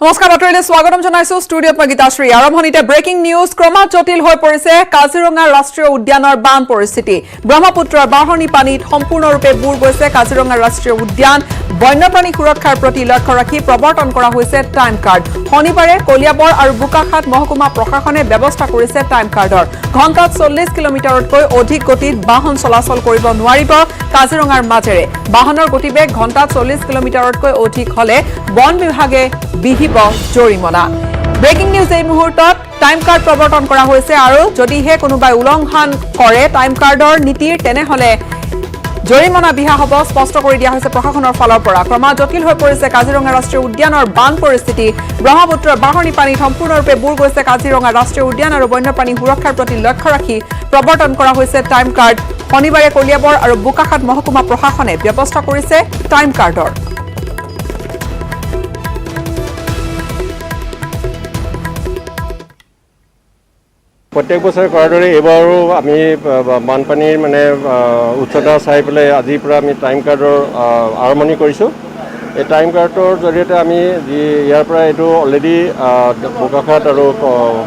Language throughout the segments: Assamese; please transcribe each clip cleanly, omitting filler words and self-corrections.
নমস্কাৰ বাতৰিলৈ স্বাগতম জনাইছো ষ্টুডিঅত মই গীতাশ্ৰী আৰম্ভণিতে ব্ৰেকিং নিউজ ক্ৰমাৎ জটিল হৈ পৰিছে কাজিৰঙা ৰাষ্ট্ৰীয় উদ্যানৰ বান পৰিস্থিতি ব্ৰহ্মপুত্ৰৰ বাঢ়নী পানীত সম্পূৰ্ণৰূপে বুৰ গৈছে কাজিৰঙা ৰাষ্ট্ৰীয় উদ্যান বন্যপ্ৰাণী সুৰক্ষাৰ প্ৰতি লক্ষ্য ৰাখি প্ৰৱৰ্তন কৰা হৈছে টাইম কাৰ্ড শনিবাৰে কলিয়াবৰ আৰু বোকাখাত মহকুমা প্ৰশাসনে ব্যৱস্থা কৰিছে টাইম কাৰ্ডৰ ঘণ্টাত 40 কিলোমিটাৰতকৈ অধিক গতিত বাহন চলাচল কৰিব নোৱাৰিব কাজিৰঙাৰ মাজেৰে বাহনৰ গতিবেগ ঘণ্টাত 40 কিলোমিটাৰতকৈ অধিক হলে বন বিভাগে বিহিব জৰিমনা ব্ৰেকিং নিউজ এই মুহূৰ্তত টাইম কাৰ্ড প্ৰৱৰ্তন কৰা হৈছে আৰু যদিহে কোনোবাই উলংঘন কৰে টাইম কাৰ্ডৰ নীতিৰ তেনেহলে জৰিমনা বিহা হ'ব স্পষ্ট কৰি দিয়া হৈছে প্ৰশাসনৰ ফালৰ পৰা ক্ৰমাৎ জটিল হৈ পৰিছে কাজিৰঙা ৰাষ্ট্ৰীয় উদ্যানৰ বান পৰিস্থিতি ব্ৰহ্মপুত্ৰৰ বাঢ়নী পানীত সম্পূৰ্ণৰূপে বুৰ গৈছে কাজিৰঙা ৰাষ্ট্ৰীয় উদ্যান আৰু বন্যপ্ৰাণী সুৰক্ষাৰ প্ৰতি লক্ষ্য ৰাখি প্ৰৱৰ্তন কৰা হৈছে টাইম কাৰ্ড শনিবাৰে কলিয়াবৰ আৰু বোকাখাত মহকুমা প্ৰশাসনে ব্যৱস্থা কৰিছে টাইম কাৰ্ডৰ প্ৰত্যেক বছৰে কৰাৰ দৰে এইবাৰো আমি বানপানীৰ উচ্চতা চাই পেলাই আজিৰ পৰা আমি টাইম কাৰ্ডৰ আৰম্ভণি কৰিছোঁ এই টাইম কাৰ্ডৰ জৰিয়তে আমি ইয়াৰ পৰা এইটো অলৰেডি বোকাখাত আৰু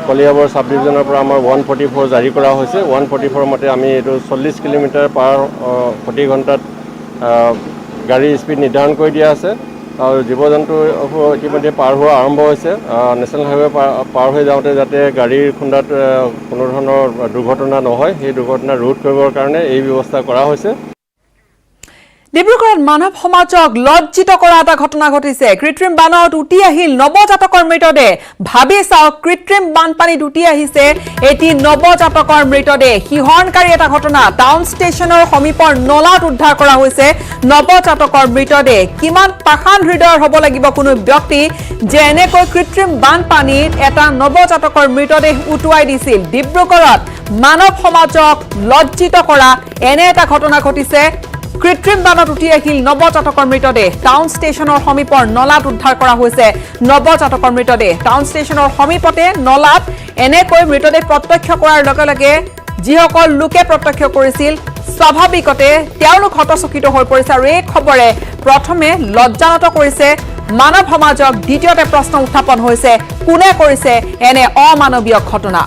কলিয়াবৰ সাব ডিভিজনৰ পৰা আমাৰ 144 জাৰি কৰা হৈছে 144 মতে আমি এইটো 40 কিলোমিটাৰ পাৰ প্ৰতি ঘণ্টাত গাড়ীৰ স্পীড নিৰ্ধাৰণ কৰি দিয়া আছে আৰু জীৱ জন্তু ইতিমধ্যে পাৰ হোৱা আৰম্ভ হৈছে নেশ্যনেল হাইৱে পাৰ হৈ যাওঁতে যাতে গাড়ীৰ খুন্দাত কোনো ধৰণৰ দুৰ্ঘটনা নহয় সেই দুৰ্ঘটনা ৰোধ কৰিবৰ কাৰণে এই ব্যৱস্থা কৰা হৈছে ডিব্ৰুগড়ত মানৱ সমাজক লজ্জিত কৰা এটা ঘটনা ঘটিছে কৃত্ৰিম বানত উটি আহিল নৱজাতকৰ মৃতদেহ ভাবি চাওক কৃত্ৰিম বানপানীত উটি আহিছে এটি নৱজাতকৰ মৃতদেহ শিহৰণকাৰী এটা ঘটনা টাউন ষ্টেচনৰ সমীপৰ নলাত উদ্ধাৰ কৰা হৈছে নৱজাতকৰ মৃতদেহ কিমান পাষাণ হৃদয়ৰ হ'ব লাগিব কোনো ব্যক্তি যে এনেকৈ কৃত্ৰিম বানপানীত এটা নৱজাতকৰ মৃতদেহ উটুৱাই দিছিল ডিব্ৰুগড়ত মানৱ সমাজক লজ্জিত কৰা এনে এটা ঘটনা ঘটিছে কৃত্ৰিম বানত উঠি আহিল নৱজাতকৰ মৃতদেহ টাউন ষ্টেচনৰ সমীপৰ নলাত উদ্ধাৰ কৰা হৈছে নৱজাতকৰ মৃতদেহ টাউন ষ্টেচনৰ সমীপতে নলাত এনেকৈ মৃতদেহ প্ৰত্যক্ষ কৰাৰ লগে লগে যিসকল লোকে প্ৰত্যক্ষ কৰিছিল স্বাভাৱিকতে তেওঁলোক হতচকিত হৈ পৰিছে আৰু এই খবৰে প্ৰথমে লজ্জানত কৰিছে মানৱ সমাজক দ্বিতীয়তে প্ৰশ্ন উত্থাপন হৈছে কোনে কৰিছে এনে অমানৱীয় ঘটনা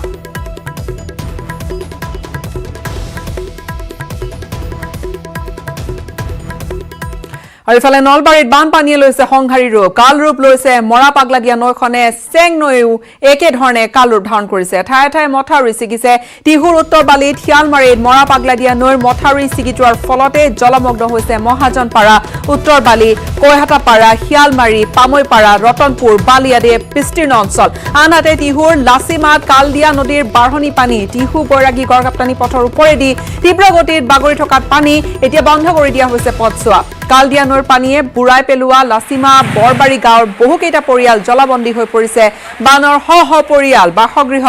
আৰু ইফালে নলবাৰীত বানপানীয়ে লৈছে সংঘাৰী ৰূপ কাল ৰূপ লৈছে মৰা পাগলা দিয়া নৈখনে চেং নৈও একেধৰণে কাল ৰূপ ধাৰণ কৰিছে ঠায়ে ঠায়ে মথাউৰি ছিগিছে টিহুৰ উত্তৰ বালিত শিয়ালমাৰীত মৰা পাগলা দিয়া নৈৰ মথাউৰি ছিগি যোৱাৰ ফলতে জলমগ্ন হৈছে মহাজনপাৰা উত্তৰ বালি কৈহাটাপাৰা শিয়ালমাৰী পামৈপাৰা ৰতনপুৰ বালি আদি বিস্তীৰ্ণ অঞ্চল আনহাতে টিহুৰ লাচিমাত কালদিয়া নদীৰ বাঢ়নী পানী টিহু বৈৰাগী গড়কাপ্তানী পথৰ ওপৰেদি তীব্ৰ গতিত বাগৰি থকা পানী এতিয়া বন্ধ কৰি দিয়া হৈছে পথছোৱা কালদিয়া নৈৰ পানীয়ে বুঢ়াই পেলোৱা লাচিমা বৰবাৰী গাঁৱৰ বহুকেইটা পৰিয়াল জলবন্দী হৈ পৰিছে বানৰ শ শ পৰিয়াল বাসগৃহ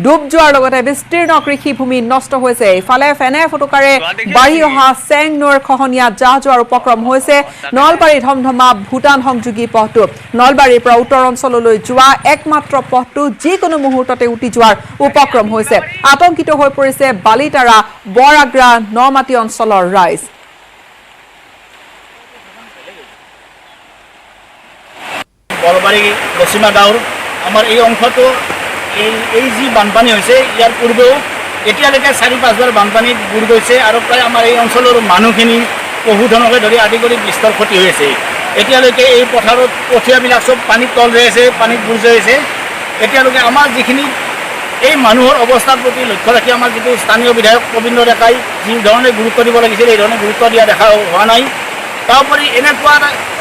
ডুব যোৱাৰ লগতে বিস্তীৰ্ণ কৃষিভূমি নষ্ট হৈছে ইফালে ফেনে ফুটুকাৰে বাঢ়ি অহা চেং নৈৰ খহনীয়াত জাহ যোৱাৰ উপক্ৰম হৈছে নলবাৰী ধমধমা ভূটান সংযোগী পথটো নলবাৰীৰ পৰা উত্তৰ অঞ্চললৈ যোৱা একমাত্ৰ পথটো যিকোনো মুহূৰ্ততে উটি যোৱাৰ উপক্ৰম হৈছে আতংকিত হৈ পৰিছে বালিতাৰা বৰআগ্ৰা নমাটি অঞ্চলৰ ৰাইজ বৰবাৰী লচিমা গাঁৱৰ আমাৰ এই অংশটো এই যি বানপানী হৈছে ইয়াৰ পূৰ্বেও এতিয়ালৈকে 4-5বাৰ বানপানীত বুৰ গৈছে আৰু প্ৰায় আমাৰ এই অঞ্চলৰ মানুহখিনি পশুধনকে ধৰি আদি কৰি বিস্তৰ ক্ষতি হৈ আছে এতিয়ালৈকে এই পথাৰত কঠীয়াবিলাক চব পানীত তল ৰৈ আছে পানীত বুৰ যাই আছে এতিয়ালৈকে আমাৰ যিখিনি এই মানুহৰ অৱস্থাৰ প্ৰতি লক্ষ্য ৰাখি আমাৰ যিটো স্থানীয় বিধায়ক প্ৰবীন্দ্ৰ ডেকাই যি ধৰণে গুৰুত্ব দিব লাগিছিল এই ধৰণে গুৰুত্ব দিয়া দেখা হোৱা নাই তাৰোপৰি এনেকুৱা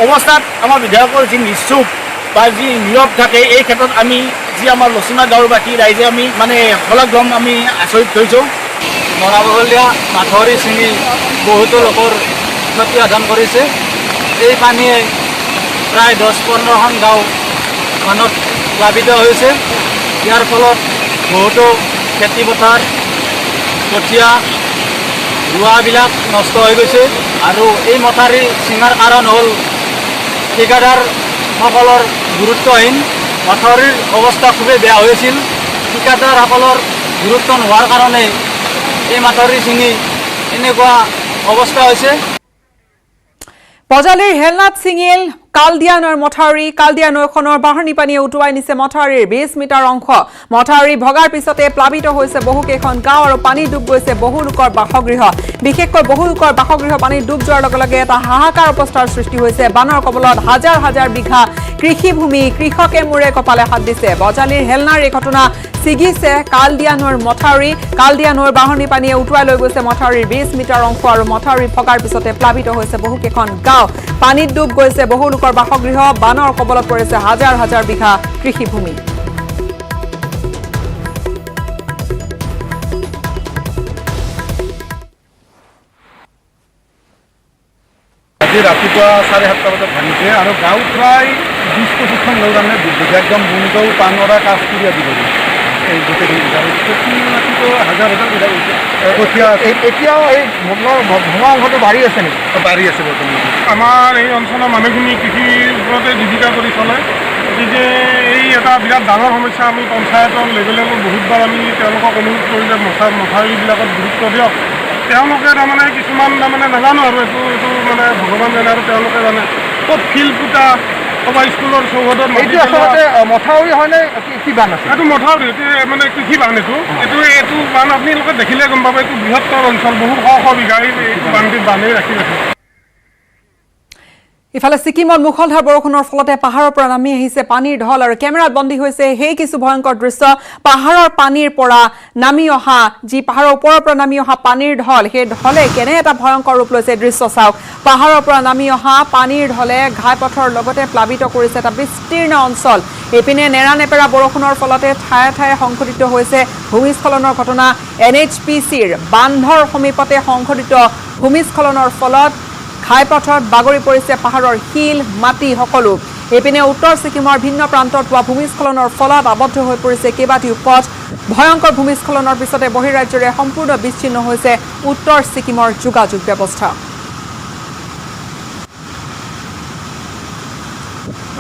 অৱস্থাত আমাৰ বিধায়কৰ যি নিশ্চুপ বা যি নীৰৱ থাকে এই ক্ষেত্ৰত আমি যি আমাৰ লচিমা গাঁৱৰবাসী ৰাইজে আমি শলাগম আমি আচৰিত হৈছোঁ মৰাবহলীয়া মাথাউৰি ছিঙি বহুতো লোকৰ ক্ষতি সাধন কৰিছে এই পানীয়ে প্ৰায় 10-15খন গাঁও বানত প্লাবিত হৈছে ইয়াৰ ফলত বহুতো খেতিপথাৰ কঠীয়া ৰোৱাবিলাক নষ্ট হৈ গৈছে আৰু এই মথাউৰি ছিঙাৰ কাৰণ হ'ল ঠিকাদাৰসকলৰ গুৰুত্বহীন মথাউৰিৰ অৱস্থা খুবেই বেয়া হৈছিল ঠিকাদাৰসকলৰ গুৰুত্ব নোহোৱাৰ কাৰণে এই মথাউৰি ছিঙি এনেকুৱা অৱস্থা হৈছে বজালিৰ হেলনাথ সিঙিল কালদিয়া নৈৰ মথাউৰি কালদিয়া নৈখনৰ বাঢ়নি পানীয়ে উটুৱাই নিছে মথাউৰিৰ 20 মিটাৰ অংশ মথাউৰি ভগাৰ পিছতে প্লাবিত হৈছে বহুকেইখন গাঁও আৰু পানী ডুব গৈছে বহু লোকৰ বাসগৃহ বিশেষকৈ বহু লোকৰ বাসগৃহ পানী ডুব যোৱাৰ লগে লগে এটা হাহাকাৰ অৱস্থাৰ সৃষ্টি হৈছে বানৰ কবলত হাজাৰ হাজাৰ বিঘা কৃষিভূমি কৃষকে মূৰে কপালে হাত দিছে বজালিৰ হেলনাৰ এই ঘটনা ছিগিছে কালদিয়া নৈৰ মথাউৰি কালদিয়া নৈৰ বাঢ়নি পানীয়ে উটুৱাই লৈ গৈছে মথাউৰিৰ 20 মিটাৰ অংশ আৰু মথাউৰি ভগাৰ পিছতে প্লাবিত হৈছে বহুকেইখন গাঁও পানীত ডুব গৈছে বহু লোকৰ বাসগৃহ বানৰ কবলত পৰিছে হাজাৰ হাজাৰ বিঘা কৃষিভূমি আজি ৰাতিপুৱা 7:30 বজাত ভাঙিছে আৰু গাঁও প্ৰায় 20-25খন গাঁও তাৰমানে একদম বুনগাঁও পানৰা কাজপুৰী আদি কৰি এই গোটেইখিনি আৰু খেতি মাটিতো হাজাৰ হাজাৰ বিঘা গৈছে কঠীয়া এতিয়াও এই ভঙা অংশটো বাঢ়ি আছে নেকি বাঢ়ি আছে বৰ্তমান আমাৰ এই অঞ্চলৰ মানুহখিনি কৃষিৰ ওপৰতে জীৱিকা কৰি চলে গতিকে এই এটা বিৰাট ডাঙৰ সমস্যা আমি পঞ্চায়তৰ লেভেলত বহুতবাৰ আমি তেওঁলোকক অনুৰোধ কৰিলে মথাউৰিবিলাকত গুৰুত্ব দিয়ক তেওঁলোকে তাৰমানে কিছুমান তাৰমানে নাজানো আৰু এইটো মানে ভগৱান জানে আৰু তেওঁলোকে জানে ক'ত ফিল্ড পুতা ক'ৰবাত স্কুলৰ চৌহদত এইটো আচলতে মথাউৰি হয়নে কি বান আছে এইটো মথাউৰি এইটো মানে কৃষি বান এইটো বান আপোনালোকে দেখিলে গম পাব এইটো বৃহত্তৰ অঞ্চল বহুত শ বিঘা এইটো বান্ধি ৰাখি ৰাখে ইফালে ছিকিমত মুখলধাৰ বৰষুণৰ ফলতে পাহাৰৰ পৰা নামি আহিছে পানীৰ ঢল আৰু কেমেৰাত বন্দী হৈছে সেই কিছু ভয়ংকৰ দৃশ্য পাহাৰৰ পানীৰ পৰা নামি অহা যি পাহাৰৰ ওপৰৰ পৰা নামি অহা পানীৰ ঢল সেই ঢলে কেনে এটা ভয়ংকৰ ৰূপ লৈছে দৃশ্য চাওক পাহাৰৰ পৰা নামি অহা পানীৰ ঢলে ঘাইপথৰ লগতে প্লাবিত কৰিছে এটা বিস্তীৰ্ণ অঞ্চল এপিনে নেৰানেপেৰা বৰষুণৰ ফলতে ঠায়ে ঠায়ে সংঘটিত হৈছে ভূমিস্খলনৰ ঘটনা NHPCৰ বান্ধৰ সমীপতে সংঘটিত ভূমিস্খলনৰ ফলত ঘাইপথত বাগৰি পৰিছে পাহাৰৰ শিল মাটি সকলো এপিনে উত্তৰ ছিকিমৰ ভিন্ন প্ৰান্তত হোৱা ভূমিস্খলনৰ ফলত আবদ্ধ হৈ পৰিছে কেইবাটিও পথ ভয়ংকৰ ভূমিস্খলনৰ পিছতে বহিৰাজ্যৰে সম্পূৰ্ণ বিচ্ছিন্ন হৈছে উত্তৰ ছিকিমৰ যোগাযোগ ব্যৱস্থা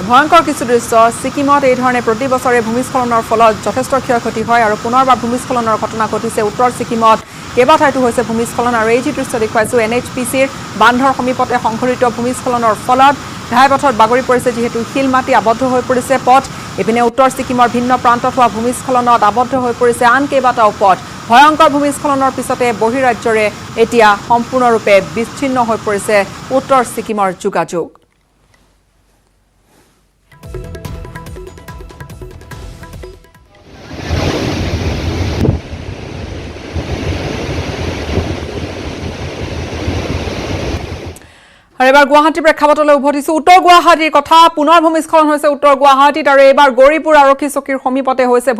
ভয়ংকৰ কিছু দৃশ্য ছিকিমত এই ধৰণে প্ৰতি বছৰে ভূমিস্খলনৰ ফলত যথেষ্ট ক্ষয়ক্ষতি হয় আৰু পুনৰবাৰ ভূমিস্খলনৰ ঘটনা ঘটিছে উত্তৰ ছিকিমত কেইবাঠাইতো হৈছে ভূমিস্খলন আৰু এই যি দৃশ্য দেখুৱাইছো NHPCৰ বান্ধৰ সমীপতে সংঘটিত ভূমিস্খলনৰ ফলত ঘাইপথত বাগৰি পৰিছে যিহেতু শিল মাটি আবদ্ধ হৈ পৰিছে পথ এপিনে উত্তৰ ছিকিমৰ ভিন্ন প্ৰান্তত হোৱা ভূমিস্খলনত আবদ্ধ হৈ পৰিছে আন কেইবাটাও পথ ভয়ংকৰ ভূমিস্খলনৰ পিছতে বহিৰাজ্যৰে এতিয়া সম্পূৰ্ণৰূপে বিচ্ছিন্ন হৈ পৰিছে উত্তৰ ছিকিমৰ যোগাযোগ আৰু এবাৰ গুৱাহাটীৰ প্ৰেক্ষাপটলৈ উভতিছো উত্তৰ গুৱাহাটীৰ কথা পুনৰ ভূমিস্খলন হৈছে উত্তৰ গুৱাহাটীত আৰু এবাৰ গৌৰীপুৰ আৰক্ষী চকীৰ সমীপতে হৈছে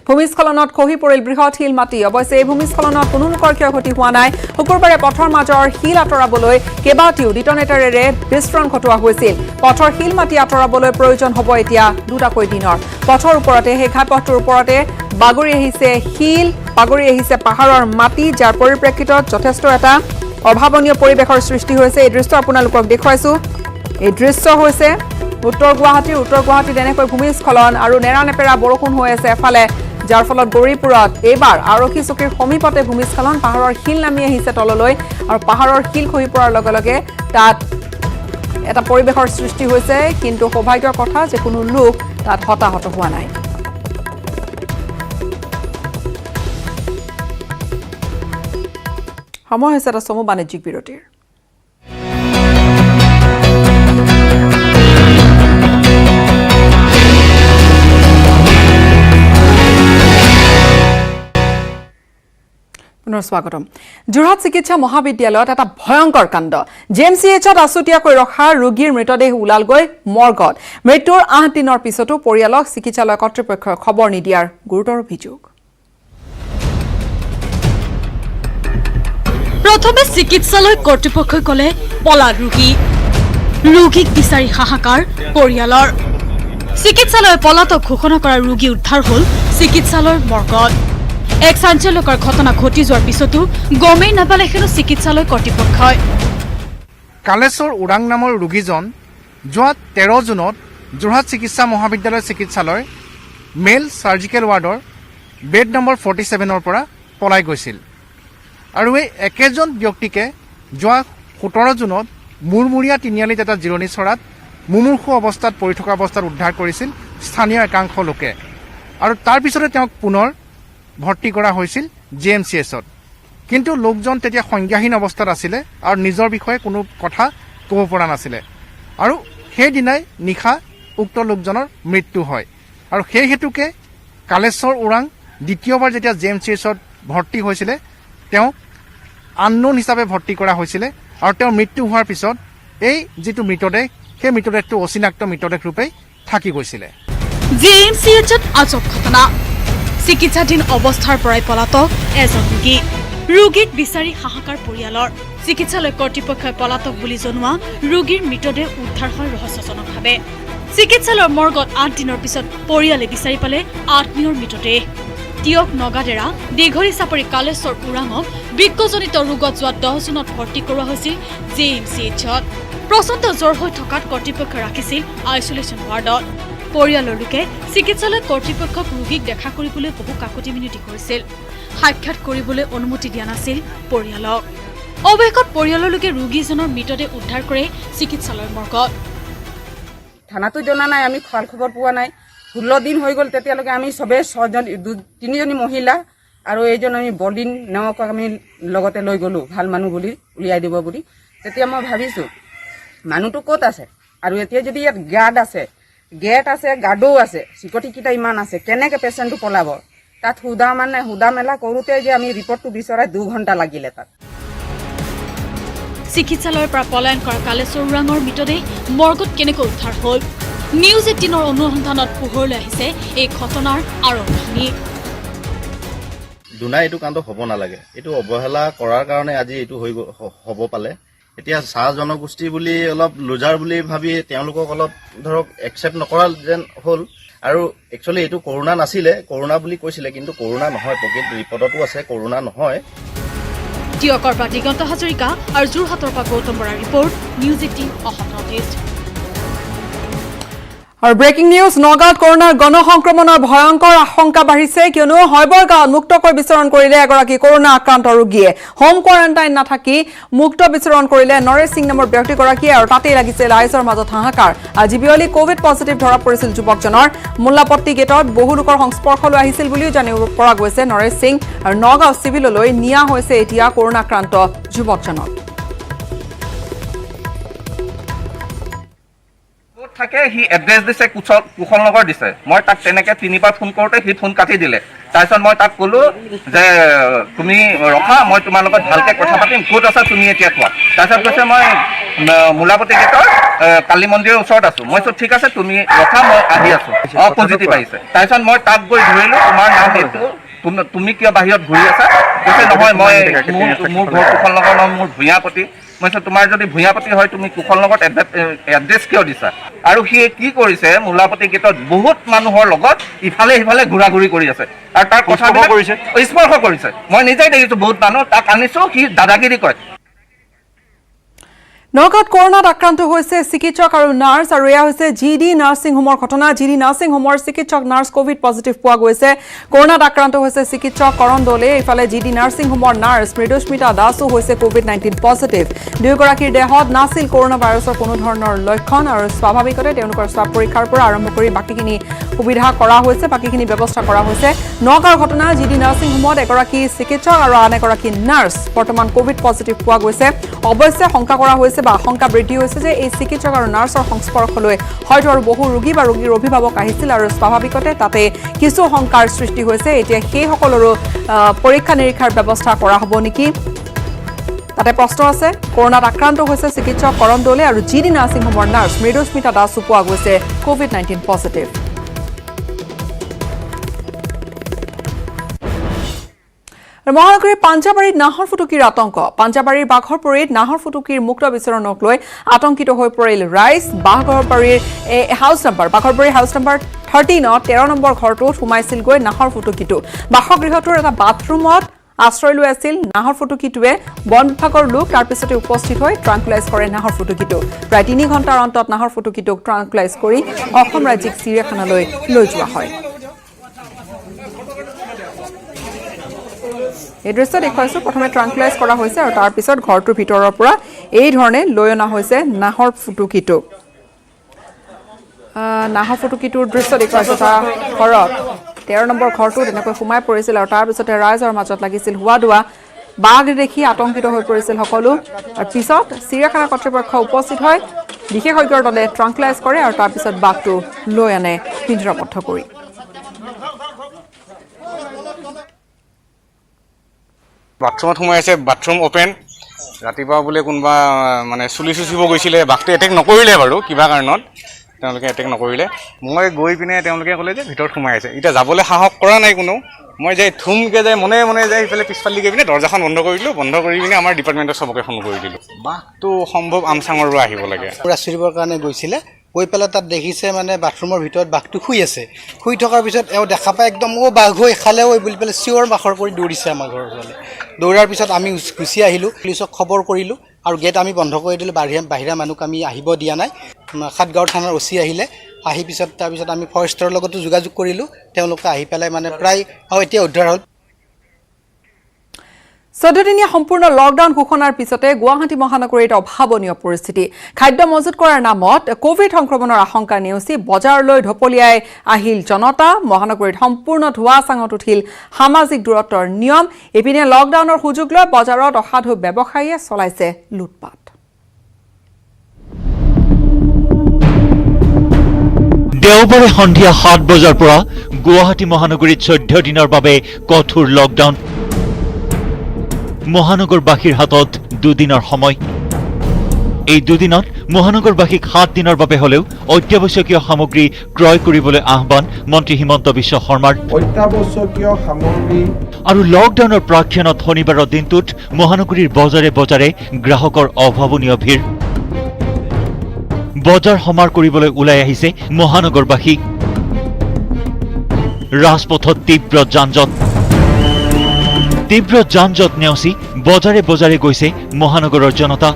ভূমিস্খলনত খহি পৰিল বৃহৎ শিল মাটি অৱশ্যে এই ভূমিস্খলনত কোনো লোকৰ ক্ষয়ক্ষতি হোৱা নাই শুকুৰবাৰে পথৰ মাজৰ শিল আঁতৰাবলৈ কেইবাটিও ডিটনেটৰেৰে বিস্ফোৰণ ঘটোৱা হৈছিল পথৰ শিল মাটি আঁতৰাবলৈ প্ৰয়োজন হ'ব এতিয়া দুটাকৈ দিনৰ পথৰ ওপৰতে সেই ঘাইপথটোৰ ওপৰতে বাগৰি আহিছে শিল বাগৰি আহিছে পাহাৰৰ মাটি যাৰ পৰিপ্ৰেক্ষিতত যথেষ্ট এটা অভাৱনীয় পৰিৱেশৰ সৃষ্টি হৈছে এই দৃশ্য আপোনালোকক দেখুৱাইছো এই দৃশ্য হৈছে উত্তৰ গুৱাহাটীত এনেকৈ ভূমিস্খলন আৰু নেৰানেপেৰা বৰষুণ হৈ আছে এফালে যাৰ ফলত গৌৰীপুৰত এইবাৰ আৰক্ষী চকীৰ সমীপতে ভূমিস্খলন পাহাৰৰ শিল নামি আহিছে তললৈ আৰু পাহাৰৰ শিল খহি পৰাৰ লগে লগে তাত এটা পৰিৱেশৰ সৃষ্টি হৈছে কিন্তু সৌভাগ্যৰ কথা যে কোনো লোক তাত হতাহত হোৱা নাই সময় হৈছে এটা চমু বাণিজ্যিক বিৰতিৰ পুনৰ স্বাগতম যোৰহাট চিকিৎসা মহাবিদ্যালয়ত এটা ভয়ংকৰ কাণ্ড JMCHত আছুতীয়াকৈ ৰখা ৰোগীৰ মৃতদেহ ওলালগৈ মৰ্গত মৃত্যুৰ 8 দিনৰ পিছতো পৰিয়ালক চিকিৎসালয় কৰ্তৃপক্ষই খবৰ নিদিয়াৰ গুৰুতৰ অভিযোগ প্ৰথমে চিকিৎসালয় কৰ্তৃপক্ষই ক'লে পলা ৰোগীক বিচাৰি হাহাকাৰ পৰিয়ালৰ চিকিৎসালয় পলাতক ঘোষণা কৰা ৰোগী উদ্ধাৰ হ'ল চিকিৎসালয়ৰ মৰ্গত এক চাঞ্চল্যকৰ ঘটনা ঘটি যোৱাৰ পিছতো গমেই নাপালে হেনো চিকিৎসালয় কৰ্তৃপক্ষই কালেশ্বৰ ওৰাং নামৰ ৰোগীজন যোৱা 13 জুনত যোৰহাট চিকিৎসা মহাবিদ্যালয় চিকিৎসালয় মেল চাৰ্জিকেল ৱাৰ্ডৰ বেড নম্বৰ 47ৰ পৰা পলাই গৈছিল আৰু এই একেজন ব্যক্তিকে যোৱা 17 জুনত মুৰমুৰীয়া তিনিআলিত এটা জিৰণি চৰাত মুমূৰ্ষু অৱস্থাত পৰি থকা অৱস্থাত উদ্ধাৰ কৰিছিল স্থানীয় একাংশ লোকে আৰু তাৰ পিছতে তেওঁক পুনৰ ভৰ্তি কৰা হৈছিল GMCHত। কিন্তু লোকজন তেতিয়া সংজ্ঞাহীন অৱস্থাত আছিলে আৰু নিজৰ বিষয়ে কোনো কথা ক'ব পৰা নাছিলে আৰু সেইদিনাই নিশা উক্ত লোকজনৰ মৃত্যু হয় আৰু সেই হেতুকে কালেশ্বৰ ওৰাং দ্বিতীয়বাৰ যেতিয়া GMCHত ভৰ্তি হৈছিলে তেওঁ আননোন হিচাপে ভৰ্তি কৰা হৈছিলে আৰু তেওঁৰ মৃত্যু হোৱাৰ পিছত এই যিটো মৃতদেহ সেই মৃতদেহটো অচিনাক্ত মৃতদেহ ৰূপে থাকি গৈছিলে। GMCHত আজব ঘটনা। চিকিৎসাধীন অৱস্থাৰ পৰাই পলাতক এজন ৰোগী। ৰোগীক বিচাৰি হাহাকাৰ পৰিয়ালৰ। চিকিৎসালয় কৰ্তৃপক্ষই পলাতক বুলি জনোৱা ৰোগীৰ মৃতদেহ উদ্ধাৰ হয় ৰহস্যজনকভাৱে। চিকিৎসালয়ৰ মৰ্গত 8 দিনৰ পিছত পৰিয়ালে বিচাৰি পালে আত্মীয়ৰ মৃতদেহ। তিয়ক নগাডেৰা দীঘলী চাপৰি কালেশ্বৰ ওৰাঙক বৃক্কজনিত ৰোগত যোৱা 10 জুনত ভৰ্তি কৰোৱা হৈছিল GMCHত। প্ৰচণ্ড জ্বৰ হৈ থকাত কৰ্তৃপক্ষই ৰাখিছিল আইচলেশ্যন ৱাৰ্ডত। পৰিয়ালৰ লোকে চিকিৎসালয় কৰ্তৃপক্ষক ৰোগীক দেখা কৰিবলৈ বহু কাকতি মিনতি কৰিছিল। সাক্ষাৎ কৰিবলৈ অনুমতি দিয়া নাছিল পৰিয়ালক। অৱশেষত পৰিয়ালৰ লোকে ৰোগীজনৰ মৃতদেহ উদ্ধাৰ কৰে চিকিৎসালয়ৰ মৰ্গত। থানাতো জনা নাই, আমি খোৱাৰ খবৰ পোৱা নাই। 16 দিন হৈ গ'ল তেতিয়ালৈকে আমি চবেই 3জনী মহিলা আৰু এইজন আমি বলিন নামক আমি লগতে লৈ গ'লো, ভাল মানুহ বুলি উলিয়াই দিব বুলি। তেতিয়া মই ভাবিছোঁ মানুহটো ক'ত আছে আৰু এতিয়া যদি ইয়াত গেট আছে গাৰ্ডো আছে, চিকিউৰিটিকেইটা ইমান আছে, কেনেকৈ পেচেণ্টটো পলাব? তাত সুধা মেলা কৰোঁতে যে আমি ৰিপৰ্টটো বিচৰাই 2 ঘণ্টা লাগিলে তাত। চিকিৎসালয়ৰ পৰা পলায়ন কৰা কালেশ্বৰ ওৰাঙৰ মৃতদেহ মৰ্গত কেনেকৈ উদ্ধাৰ হ'ল? নিউজ 18ৰ অনুসন্ধানত পোহৰলৈ আহিছে এই ঘটনাৰ আৰম্ভণি। দুনাই এইটো কাণ্ড হ'ব নালাগে, এইটো অৱহেলা কৰাৰ কাৰণে আজি এইটো হ'ব পালে। এতিয়া চাহ জনগোষ্ঠী বুলি অলপ লুজাৰ বুলি ভাবি তেওঁলোকক অলপ ধৰক একচেপ্ট নকৰা যেন হ'ল। আৰু একচুৱেলি এইটো কৰোণা নাছিলে, কৰোণা বুলি কৈছিলে, কিন্তু কৰোণা নহয়, প্ৰকৃত ৰিপৰ্টতো আছে কৰোণা নহয়। তিয়কৰ পৰা দিগন্ত হাজৰিকা আৰু যোৰহাটৰ পৰা গৌতম বৰাৰ ৰিপৰ্ট, নিউজ 18 অসম নৰ্থ ইষ্ট। আৰু ব্ৰেকিং নিউজ, নগাঁৱত কৰোনাৰ গণসংক্ৰমণৰ ভয়ংকৰ আশংকা বাঢ়িছে, কিয়নো হয়বৰ গাঁৱত মুক্তকৈ বিচৰণ কৰিলে এগৰাকী কৰোনা আক্ৰান্ত ৰোগীয়ে। হোম কোৱাৰেণ্টাইন নাথাকি মুক্ত বিচৰণ কৰিলে নৰেশ সিং নামৰ ব্যক্তিগৰাকীয়ে আৰু তাতেই লাগিছিল ৰাইজৰ মাজত হাহাকাৰ। আজি বিয়লি কোভিড পজিটিভ ধৰা পৰিছিল যুৱকজনৰ। মোল্লাপট্টি গেটত বহু লোকৰ সংস্পৰ্শলৈ আহিছিল বুলিও জানিব পৰা গৈছে নৰেশ সিং, আৰু নগাঁও চিভিললৈ নিয়া হৈছে এতিয়া কৰোনাক্ৰান্ত যুৱকজনক। থাকে সি এড্ৰেছ দিছে, কুশল নগৰ দিছে। মই তাক তেনেকে 3বাৰ ফোন কৰোঁতে সি ফোন কাটি দিলে। তাৰপিছত মই তাক ক'লো যে তুমি ৰখা, মই তোমাৰ লগত ভালকে কথা পাতিম, ক'ত আছা তুমি এতিয়া কোৱা। তাৰপিছত কৈছে মই মোলাপতি গেটৰ কালী মন্দিৰৰ ওচৰত আছো। মই কৈছো ঠিক আছে তুমি ৰখা, মই আহি আছো। পজিটিভ আহিছে। তাৰপিছত মই তাক গৈ ধৰিলো, তোমাৰ নাম এইটো, তুমি কিয় বাহিৰত ঘূৰি আছা? কৈছে নহয়, মই মোৰ ঘৰ কুশল নগৰ নহয়, মোৰ ভূঞাপতি। মই কৈছো তোমাৰ যদি ভূঞাপতি হয় তুমি কুশল নগৰত এড্ৰেছ কিয় দিছা? আৰু সি কি কৰিছে, মোলাপতি গেটত বহুত মানুহৰ লগত ইফালে সিফালে ঘূৰা ঘূৰি কৰি আছে আৰু তাৰ কথা স্পৰ্শ কৰিছে। মই নিজেই দেখিছো বহুত মানুহ, তাক আনিছো, সি দাদাগিৰি কয়। নগাঁৱত কৰোনাত আক্ৰান্ত হৈছে চিকিৎসক আৰু নাৰ্ছ, আৰু এয়া হৈছে GD নাৰ্ছিং হোমৰ ঘটনা। GD নাৰ্ছিং হোমৰ চিকিৎসক নাৰ্ছ কোভিড পজিটিভ পোৱা গৈছে। কৰোনাত আক্ৰান্ত হৈছে চিকিৎসক কৰণ দলে। ইফালে GD নাৰ্ছিং হোমৰ নাৰ্ছ মৃদুস্মিতা দাসো হৈছে কোভিড-19 পজিটিভ। দুয়োগৰাকীৰ দেহত নাছিল কৰোনা ভাইৰাছৰ কোনো ধৰণৰ লক্ষণ, আৰু স্বাভাৱিকতে তেওঁলোকৰ স্বাব পৰীক্ষাৰ পৰা আৰম্ভ কৰি বাকীখিনি সুবিধা কৰা হৈছে, বাকীখিনি ব্যৱস্থা কৰা হৈছে। নগাঁৱৰ ঘটনা, GD নাৰ্ছিং হোমত এগৰাকী চিকিৎসক আৰু আন এগৰাকী নাৰ্ছ বৰ্তমান কোভিড পজিটিভ পোৱা গৈছে। অৱশ্যে শংকা কৰা হৈছে বা আশংকা বৃদ্ধি হৈছে যে এই চিকিৎসক আৰু নাৰ্ছৰ সংস্পৰ্শলৈ হয়তো আৰু বহু ৰোগী বা ৰোগীৰ অভিভাৱক আহিছিল, আৰু স্বাভাৱিকতে তাতে কিছু শংকাৰ সৃষ্টি হৈছে। এতিয়া সেইসকলৰো পৰীক্ষা নিৰীক্ষাৰ ব্যৱস্থা কৰা হ'ব নেকি, তাতে প্ৰশ্ন আছে। কৰোনাত আক্ৰান্ত হৈছে চিকিৎসক কৰণ দলে, আৰু GD নাৰ্ছিং হোমৰ নাৰ্ছ মৃদুস্মিতা দাসো পোৱা গৈছে কোভিড-19 পজিটিভ। মহানগৰীৰ পাঞ্জাবাৰীত নাহৰ ফুটুকিৰ আতংক। পাঞ্জাবাৰীৰ বাঘৰপুৰীত নাহৰ ফুটুকিৰ মুক্ত বিচৰণক লৈ আতংকিত হৈ পৰিল ৰাইজ। বাঘৰবাৰীৰ বাঘৰবাৰীৰ হাউচ নম্বৰ 13ত 13 নম্বৰ ঘৰটোত সোমাইছিলগৈ নাহৰ ফুটুকিটো। বাসগৃহটোৰ এটা বাথৰুমত আশ্ৰয় লৈ আছিল নাহৰ ফুটুকিটোৱে। বন বিভাগৰ লোক তাৰ পিছতে উপস্থিত হৈ ট্ৰাংকুলাইজ কৰে নাহৰ ফুটুকিটো। প্ৰায় 3 ঘণ্টাৰ অন্তত নাহৰ ফুটুকিটোক ট্ৰাংকুলাইজ কৰি অসম ৰাজ্যিক চিৰিয়াখানালৈ লৈ যোৱা হয়। এই দৃশ্য দেখুৱাইছো, প্ৰথমে ট্ৰাংকুলাইজ কৰা হৈছে আৰু তাৰ পিছত ঘৰটোৰ ভিতৰৰ পৰা এই ধৰণে লৈ অনা হৈছে নাহৰ ফুটুকিটো। নাহৰফুটুকীটোৰ দৃশ্য দেখুৱাইছে এটা ঘৰত 13 নম্বৰ ঘৰটো তেনেকৈ সোমাই পৰিছিল আৰু তাৰ পিছতে ৰাইজৰ মাজত লাগিছিল হোৱা দোৱা বাঘ দেখি আতংকিত হৈ পৰিছিল সকলো আৰু পিছত চিৰিয়াখানা কৰ্তৃপক্ষ উপস্থিত হয় বিশেষজ্ঞৰ দলে ট্ৰাংকুলাইজ কৰে আৰু তাৰ পিছত বাঘটো লৈ আনে পিঞ্জৰাবদ্ধ কৰি বাথৰুমত সোমাই আছে বাথৰুম অপেন ৰাতিপুৱা বোলে কোনোবা মানে চুলি চুচিব গৈছিলে বাঘটো এটেক নকৰিলে বাৰু কিবা কাৰণত তেওঁলোকে এটেক নকৰিলে মই গৈ পিনে তেওঁলোকে ক'লে যে ভিতৰত সোমাই আছে এতিয়া যাবলৈ সাহস কৰা নাই কোনো মই যাই থুমকৈ যাই মনে মনে যাই সেইফালে পিছফালে গৈ পিনে দৰ্জাখন বন্ধ কৰি দিলোঁ বন্ধ কৰি পিনে আমাৰ ডিপাৰ্টমেণ্টৰ চবকে ফোন কৰি দিলোঁ বাঘটো সম্ভৱ আমচাঙৰ পৰা আহিব লাগে চুৰিবৰ কাৰণে গৈছিলে গৈ পেলাই তাত দেখিছে মানে বাথৰুমৰ ভিতৰত বাঘটো শুই আছে শুই থকাৰ পিছত এওঁ দেখা পাই একদম বাঘ হৈ খালে বুলি পেলাই চিঞৰ বাখৰ কৰি দৌৰিছে আমাৰ ঘৰৰ ফালে দৌৰাৰ পিছত আমি গুচি আহিলোঁ পুলিচক খবৰ কৰিলোঁ আৰু গেট আমি বন্ধ কৰি দিলোঁ বাহিৰা মানুহক আমি আহিব দিয়া নাই সাতগাঁও থানাৰ OC আহিলে আহি পিছত তাৰপিছত আমি ফৰেষ্টৰ লগতো যোগাযোগ কৰিলোঁ তেওঁলোকে আহি পেলাই মানে প্ৰায় এতিয়া উদ্ধাৰ হ'ল 14 দিনীয়া সম্পূৰ্ণ লকডাউন ঘোষণাৰ পিছতে গুৱাহাটী মহানগৰীত অভাৱনীয় পৰিস্থিতি খাদ্য মজুত কৰাৰ নামত কোভিড সংক্ৰমণৰ আশংকা নেওচি বজাৰলৈ ঢপলিয়াই আহিল জনতা মহানগৰীত সম্পূৰ্ণ ধোৱা চাঙত উঠিল সামাজিক দূৰত্বৰ নিয়ম এপিনে লকডাউনৰ সুযোগ লৈ বজাৰত অসাধু ব্যৱসায়ীয়ে চলাইছে লুটপাট দেওবাৰে সন্ধিয়া 7 বজাৰ পৰা গুৱাহাটী মহানগৰীত 14 দিনৰ বাবে কঠোৰ লকডাউন মহানগৰবাসীৰ হাতত দুদিনৰ সময় এই দুদিনত মহানগৰবাসীক 7 দিনৰ বাবে হলেও অত্যাৱশ্যকীয় সামগ্ৰী ক্ৰয় কৰিবলৈ আহ্বান মন্ত্ৰী হিমন্ত বিশ্ব শৰ্মাৰ অত্যাৱশ্যকীয় সামগ্ৰী আৰু লকডাউনৰ প্ৰাক্ষণত শনিবাৰৰ দিনটোত মহানগৰীৰ বজাৰে বজাৰে গ্ৰাহকৰ অভাৱনীয় ভিৰ বজাৰ সমাৰ কৰিবলৈ ওলাই আহিছে মহানগৰবাসী ৰাজপথত তীব্ৰ যান-জঁট নেওচি বজাৰে বজাৰে গৈছে মহানগৰৰ জনতা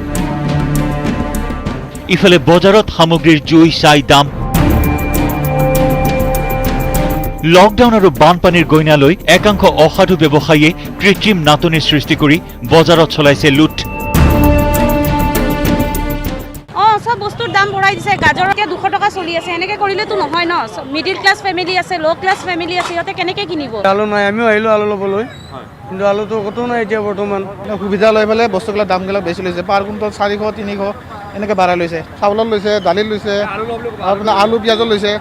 ইফালে বজাৰত সামগ্ৰীৰ জুই চাই দাম লকডাউন আৰু বানপানীৰ গইনালৈ একাংশ অসাধু ব্যৱসায়ীয়ে কৃত্ৰিম নাটনিৰ সৃষ্টি কৰি বজাৰত চলাইছে লুট সব বস্তুৰ দাম বঢ়াই দিছে গাজৰকে 200 টকা চলি আছে এনেকে কৰিলেতো নহয় ন মিডিল ক্লাছ ফেমিলি আছে লো ক্লাছ ফেমিলি আছে ইহঁতে কেনেকে কিনিব আলু নাই আমিও আহিলোঁ আলু ল'বলৈ কিন্তু আলুটো কতো নাই এতিয়া বৰ্তমান সুবিধা লৈ পেলাই বস্তুবিলাক দামবিলাক বেছি লৈছে পাৰ কুইণ্টল 400 300 এনেকৈ বাঢ়াই লৈছে চাউলত লৈছে দালিত লৈছে আপোনাৰ আলু পিঁয়াজত লৈছে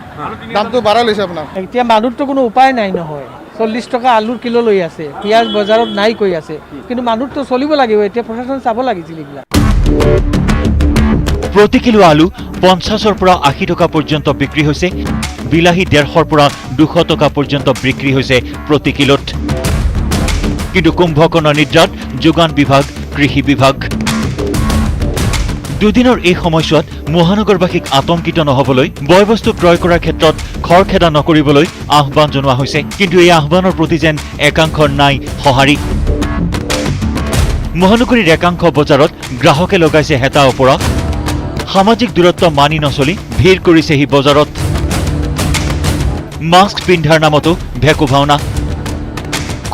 দামটো বাঢ়াই লৈছে আপোনাৰ এতিয়া মানুহৰতো কোনো উপায় নাই নহয় 40 টকা আলুৰ কিলো লৈ আছে পিঁয়াজ বজাৰত নাই কৈ আছে কিন্তু মানুহৰতো চলিব লাগিব এতিয়া প্ৰশাসন চাব লাগিছিল এইবিলাক প্ৰতি কিলো আলু 50ৰ পৰা 80 টকা পৰ্যন্ত বিক্ৰী হৈছে বিলাহী 150ৰ পৰা 200 টকা পৰ্যন্ত বিক্ৰী হৈছে প্ৰতি কিলোত কিন্তু কুম্ভকৰ্ণ নিদ্ৰাত যোগান বিভাগ কৃষি বিভাগ দুদিনৰ এই সময়ছোৱাত মহানগৰবাসীক আতংকিত নহবলৈ বয়বস্তু ক্ৰয় কৰাৰ ক্ষেত্ৰত খৰখেদা নকৰিবলৈ আহ্বান জনোৱা হৈছে কিন্তু এই আহ্বানৰ প্ৰতি যেন একাংশৰ নাই সঁহাৰি মহানগৰীৰ একাংশ বজাৰত গ্ৰাহকে লগাইছে হেতা ওপৰা সামাজিক দূৰত্ব মানি নচলি ভিৰ কৰিছেহি বজাৰত মাস্ক পিন্ধাৰ নামতো ভেকু ভাওনা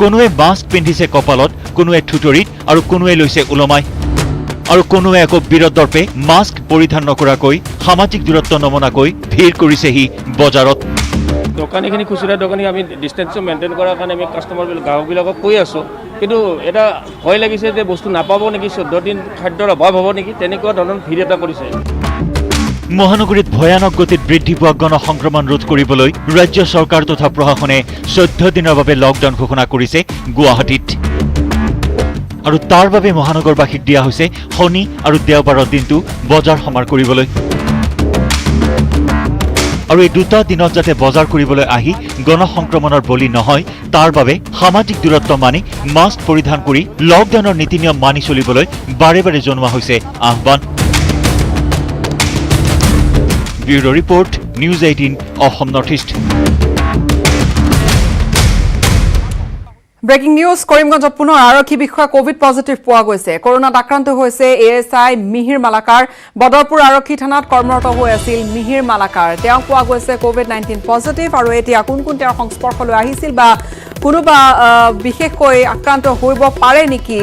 কোনোৱে মাস্ক পিন্ধিছে কপালত কোনোৱে থুতৰিত আৰু কোনোৱে লৈছে ওলমাই আৰু কোনোৱে আকৌ বিৰদৰ্পে মাস্ক পৰিধান নকৰাকৈ সামাজিক দূৰত্ব নমনাকৈ ভিৰ কৰিছেহি বজাৰত দোকানীখিনি খুচুৰা দোকানী আমি ডিষ্টেন্সটো মেইনটেইন কৰাৰ কাৰণে আমি গ্ৰাহকবিলাকক কৈ আছোঁ কিন্তু এটা ভয় লাগিছে যে বস্তু নাপাব নেকি 14 দিন খাদ্যৰ অভাৱ হ'ব নেকি তেনেকুৱা ধৰণৰ ভিৰ এটা কৰিছে মহানগৰীত ভয়ানক গতিত বৃদ্ধি পোৱা গণসংক্ৰমণ ৰোধ কৰিবলৈ ৰাজ্য চৰকাৰ তথা প্ৰশাসনে 14 দিনৰ বাবে লকডাউন ঘোষণা কৰিছে গুৱাহাটীত আৰু তাৰ বাবে মহানগৰবাসীক দিয়া হৈছে শনি আৰু দেওবাৰৰ দিনটো বজাৰ সমাৰ কৰিবলৈ আৰু এই দুটা দিনত যাতে বজাৰ কৰিবলৈ আহি গণসংক্ৰমণৰ বলি নহয় তাৰ বাবে সামাজিক দূৰত্ব মানি মাস্ক পৰিধান কৰি লকডাউনৰ নীতি নিয়ম মানি চলিবলৈ বাৰে বাৰে জনোৱা হৈছে আহ্বান ব্যুৰো ৰিপৰ্ট নিউজ 18 অসম নৰ্থ ইষ্ট ব্ৰেকিং নিউজ কৰিমগঞ্জত পুনৰ আৰক্ষী বিষয়া কোভিড পজিটিভ পোৱা গৈছে কৰোনাত আক্ৰান্ত হৈছে এএছআই মিহিৰ মালাকাৰ বদৰপুৰ আৰক্ষী থানাত কৰ্মৰত হৈ আছিল মিহিৰ মালাকাৰ তেওঁ পোৱা গৈছে কোভিড 19 পজিটিভ আৰু এতিয়া কোন কোন তেওঁৰ সংস্পৰ্শলৈ আহিছিল বা কোনোবা বিশেষকৈ আক্ৰান্ত হ'ব পাৰে নেকি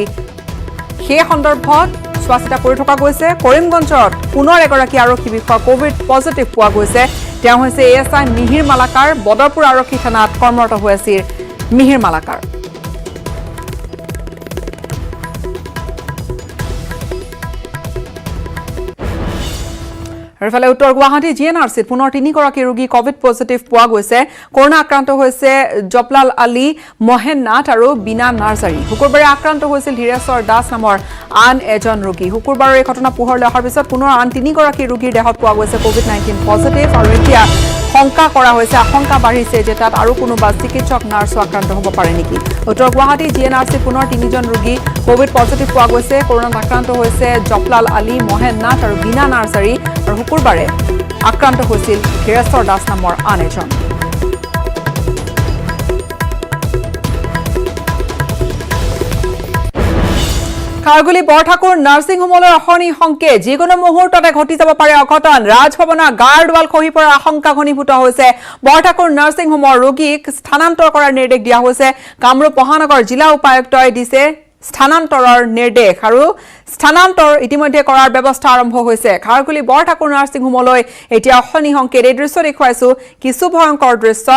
সেই সন্দৰ্ভত চোৱাচিতা কৰি থকা গৈছে কৰিমগঞ্জত পুনৰ এগৰাকী আৰক্ষী বিষয়া কোভিড পজিটিভ পোৱা গৈছে তেওঁ হৈছে ASI মিহিৰ মালাকাৰ বদৰপুৰ আৰক্ষী থানাত কৰ্মৰত হৈ আছিল মিহিৰ মালাকাৰ আৰু উত্তৰ গুৱাহাটী GNRCত পুনৰ 3গৰাকী ৰোগী কোভিড পজিটিভ পোৱা গৈছে কৰোনা আক্ৰান্ত হৈছে জপলাল আলী মহেন নাথ আৰু বিনা নাৰ্জাৰী শুকুৰবাৰে আক্ৰান্ত হৈছিল ধীৰেশ্বৰ দাস নামৰ আন এজন ৰোগী শুকুৰবাৰৰ এই ঘটনা পোহৰলৈ অহাৰ পিছত পুনৰ আন 3গৰাকী ৰোগীৰ দেহত পোৱা গৈছে কোভিড-19 পজিটিভ আৰু এতিয়া শংকা কৰা হৈছে আশংকা বাঢ়িছে যে তাত আৰু কোনোবা চিকিৎসক নাৰ্ছো আক্ৰান্ত হ'ব পাৰে নেকি উত্তৰ গুৱাহাটী GNRCত পুনৰ 3জন ৰোগী কোভিড পজিটিভ পোৱা গৈছে কৰোনাত আক্ৰান্ত হৈছে জপলাল আলী মহেন নাথ আৰু বিনা নাৰ্জাৰী আৰু শুকুৰবাৰে আক্ৰান্ত হৈছিল ধীৰেশ্বৰ দাস নামৰ আন এজন খাৰগুলি বৰঠাকুৰ নাৰ্ছিং হোমলৈ অশনি সংকেত যিকোনো মুহূৰ্ততে ঘটি যাব পাৰে অঘটন ৰাজভৱনৰ গাৰ্ড ৱাল খহি পৰাৰ আশংকা ঘনীভূত হৈছে বৰঠাকুৰ নাৰ্ছিং হোমৰ ৰোগীক স্থানান্তৰ কৰাৰ নিৰ্দেশ দিয়া হৈছে কামৰূপ মহানগৰ জিলা উপায়ুক্তই দিছে স্থানান্তৰৰ নিৰ্দেশ আৰু স্থানান্তৰ ইতিমধ্যে কৰাৰ ব্যৱস্থা আৰম্ভ হৈছে খাৰগুলি বৰঠাকুৰ নাৰ্ছিং হোমলৈ এতিয়া অশনি সংকেত এই দৃশ্য দেখুৱাইছো কিছু ভয়ংকৰ দৃশ্য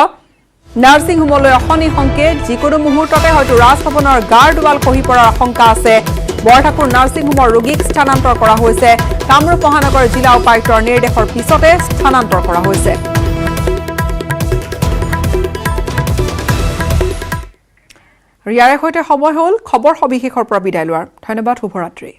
নাৰ্ছিং হোমলৈ অশনি সংকেত যিকোনো মুহূৰ্ততে হয়তো ৰাজভৱনৰ গাৰ্ড ৱাল খহি পৰাৰ আশংকা আছে বৰঠাকুৰ নাৰ্ছিং হোমৰ ৰোগীক স্থানান্তৰ কৰা হৈছে কামৰূপ মহানগৰ জিলা উপায়ুক্তৰ নিৰ্দেশৰ পিছতে স্থানান্তৰ কৰা হৈছে ইয়াৰে সৈতে সময় হ'ল খবৰ সবিশেষৰ পৰা বিদায় লোৱাৰ ধন্যবাদ শুভৰাত্ৰি